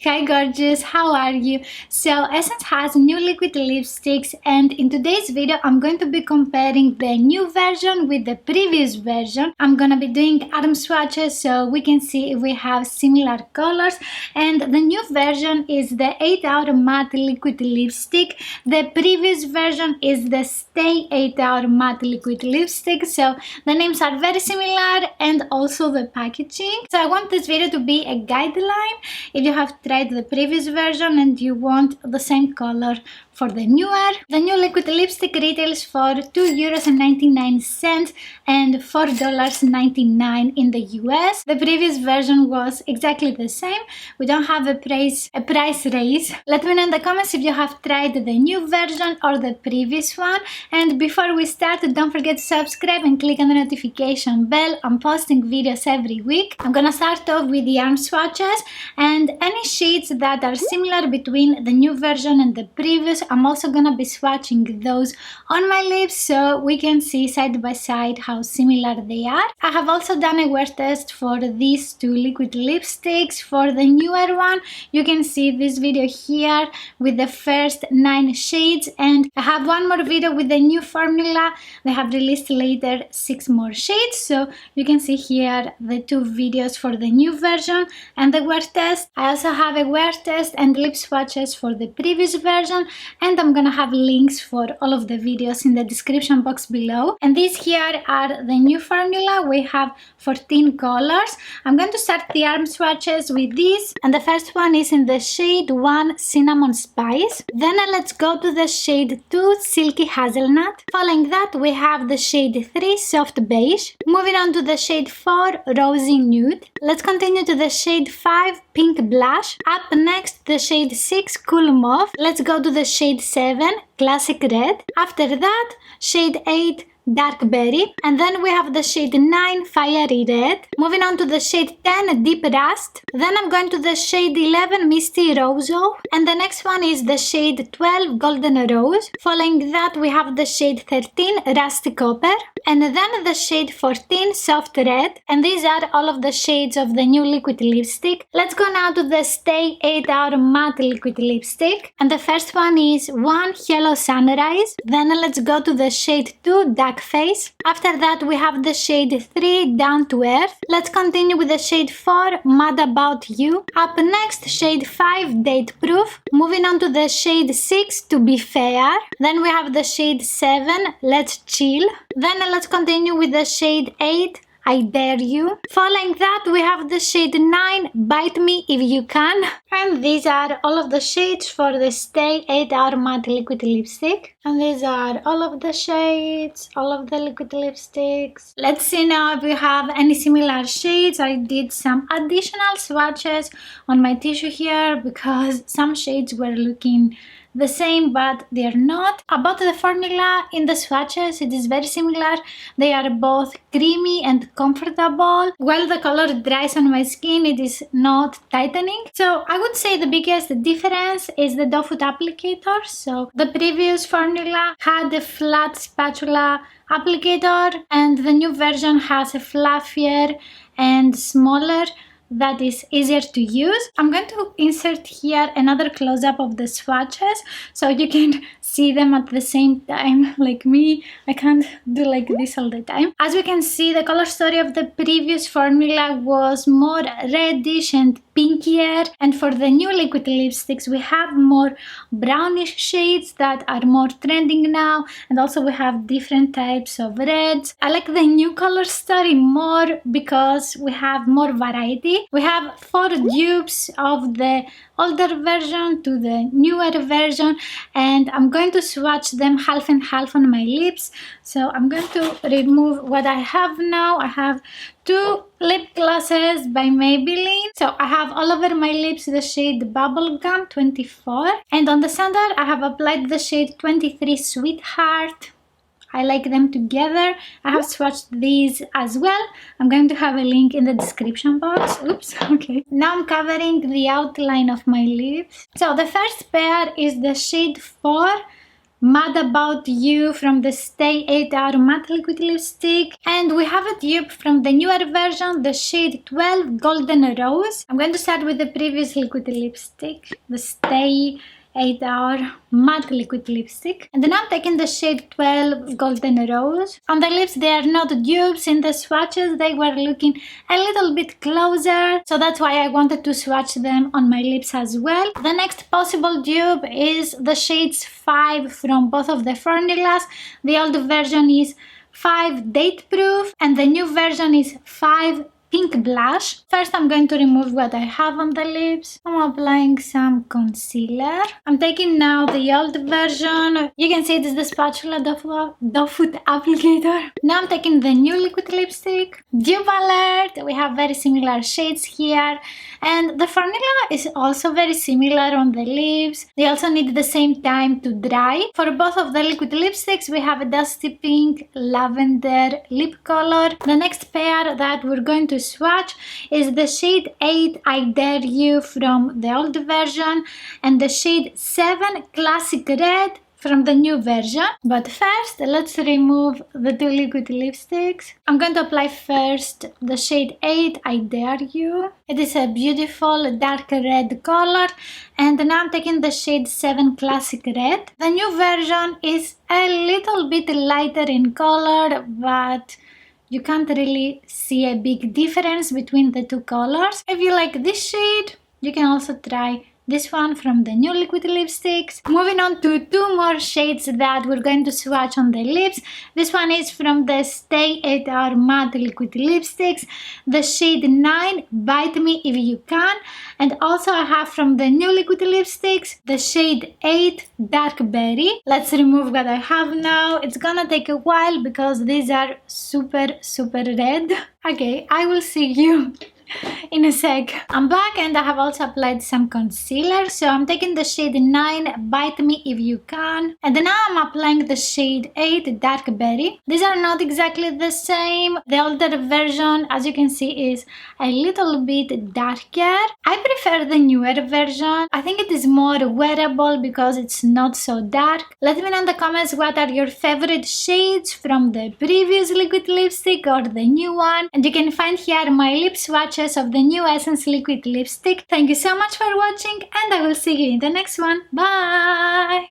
Hi gorgeous, how are you? So Essence has new liquid lipsticks, and in today's video I'm going to be comparing the new version with the previous version. I'm gonna be doing arm swatches so we can see if we have similar colors. And the new version is the 8-hour matte liquid lipstick. The previous version is the Stay 8-hour matte liquid lipstick. So the names are very similar and also the packaging. So I want this video to be a guideline if you have tried the previous version and you want the same color for the newer. The new liquid lipstick retails for €2.99 and $4.99 in the US. The previous version was exactly the same. We don't have a price raise. Let me know in the comments if you have tried the new version or the previous one. And before we start, don't forget to subscribe and click on the notification bell. I'm posting videos every week. I'm gonna start off with the arm swatches, and any shades that are similar between the new version and the previous, I'm also gonna be swatching those on my lips so we can see side by side how similar they are. I have also done a wear test for these two liquid lipsticks. For the newer one, you can see this video here with the first 9 shades, and I have one more video with the new formula. They have released later 6 more shades, so you can see here the 2 videos for the new version and the wear test. I also have a wear test and lip swatches for the previous version, and I'm gonna have links for all of the videos in the description box below. And these here are the new formula. We have 14 colors. I'm going to start the arm swatches with these, and the first one is in the shade 1 Cinnamon Spice. Then let's go to the shade 2 Silky Hazelnut. Following that, we have the shade 3 Soft Beige. Moving on to the shade 4 Rosy Nude. Let's continue to the shade 5 Pink Blush. Up next, the shade 6 Cool Mauve. Let's go to the shade 7 Classic Red. After that, shade 8 Dark Berry, and then we have the shade 9 Fiery Red. Moving on to the shade 10 Deep Rust. Then I'm going to the shade 11 Misty Roseau, and the next one is the shade 12 Golden Rose. Following that, we have the shade 13 Rusty Copper, and then the shade 14 Soft Red. And these are all of the shades of the new liquid lipstick. Let's go now to the Stay 8-hour matte liquid lipstick, and the first one is 1 Hello Sunrise. Then let's go to the shade 2 Duck Face. After that, we have the shade 3 Down to Earth. Let's continue with the shade 4 Mad About You. Up next, shade 5 Date Proof. Moving on to the shade 6 To Be Fair. Then we have the shade 7 Let's Chill. Then let's continue with the shade 8 I Dare You. Following that, we have the shade 9 Bite Me If You Can. And these are all of the shades for the Stay 8-hour matte liquid lipstick. And these are all of the shades, all of the liquid lipsticks. Let's see now if we have any similar shades. I did some additional swatches on my tissue here because some shades were looking the same, but they are not. About the formula in the swatches, it is very similar. They are both creamy and comfortable. While the color dries on my skin, it is not tightening. So I would say the biggest difference is the doe foot applicator. So the previous formula had a flat spatula applicator, and the new version has a fluffier and smaller that is easier to use. I'm going to insert here another close-up of the swatches so you can see them at the same time. Like me, I can't do like this all the time. As we can see, the color story of the previous formula was more reddish and pinkier, and for the new liquid lipsticks we have more brownish shades that are more trending now, and also we have different types of reds. I like the new color story more because we have more variety. We have 4 dupes of the older version to the newer version, and I'm going to swatch them half and half on my lips. So I'm going to remove what I have now. I have 2 lip glosses by Maybelline. So I have all over my lips the shade Bubblegum 24, and on the center I have applied the shade 23 Sweetheart. I like them together. I have swatched these as well. I'm going to have a link in the description box. Oops, okay. Now I'm covering the outline of my lips. So the first pair is the shade 4 Mad About You from the Stay 8 Hour Matte Liquid Lipstick. And we have a dupe from the newer version, the shade 12 Golden Rose. I'm going to start with the previous liquid lipstick, the Stay 8 Hour Matte Liquid Lipstick. And then I'm taking the shade 12 Golden Rose. On the lips they are not dupes. In the swatches they were looking a little bit closer, so that's why I wanted to swatch them on my lips as well. The next possible dupe is the shades 5 from both of the formulas. The old version is 5 Date Proof and the new version is 5 Pink Blush. First I'm going to remove what I have on the lips. I'm applying some concealer. I'm taking now the old version. You can see it is the spatula doe foot applicator. Now I'm taking the new liquid lipstick. Dupe alert! We have very similar shades here. And the formula is also very similar on the lips. They also need the same time to dry. For both of the liquid lipsticks we have a dusty pink lavender lip color. The next pair that we're going to swatch is the shade 8 I Dare You from the old version and the shade 7 Classic Red from the new version. But first let's remove the two liquid lipsticks. I'm going to apply first the shade 8 I Dare You. It is a beautiful dark red color, and now I'm taking the shade 7 Classic Red. The new version is a little bit lighter in color, but you can't really see a big difference between the two colors. If you like this shade, you can also try this one from the new liquid lipsticks. Moving on to two more shades that we're going to swatch on the lips. This one is from the Stay 8 Hour Matte Liquid Lipsticks, the shade 9 Bite Me If You Can. And also I have from the new liquid lipsticks the shade 8 Dark Berry. Let's remove what I have now. It's gonna take a while because these are super red. Okay, I will see you in a sec. I'm back and I have also applied some concealer. So I'm taking the shade 9 Bite Me If You Can, and now I'm applying the shade 8 Dark Berry. These are not exactly the same. The older version, as you can see, is a little bit darker. I prefer the newer version. I think it is more wearable because it's not so dark. Let me know in the comments what are your favorite shades from the previous liquid lipstick or the new one. And you can find here my lip swatches of the new Essence liquid lipstick. Thank you so much for watching and I will see you in the next one. Bye!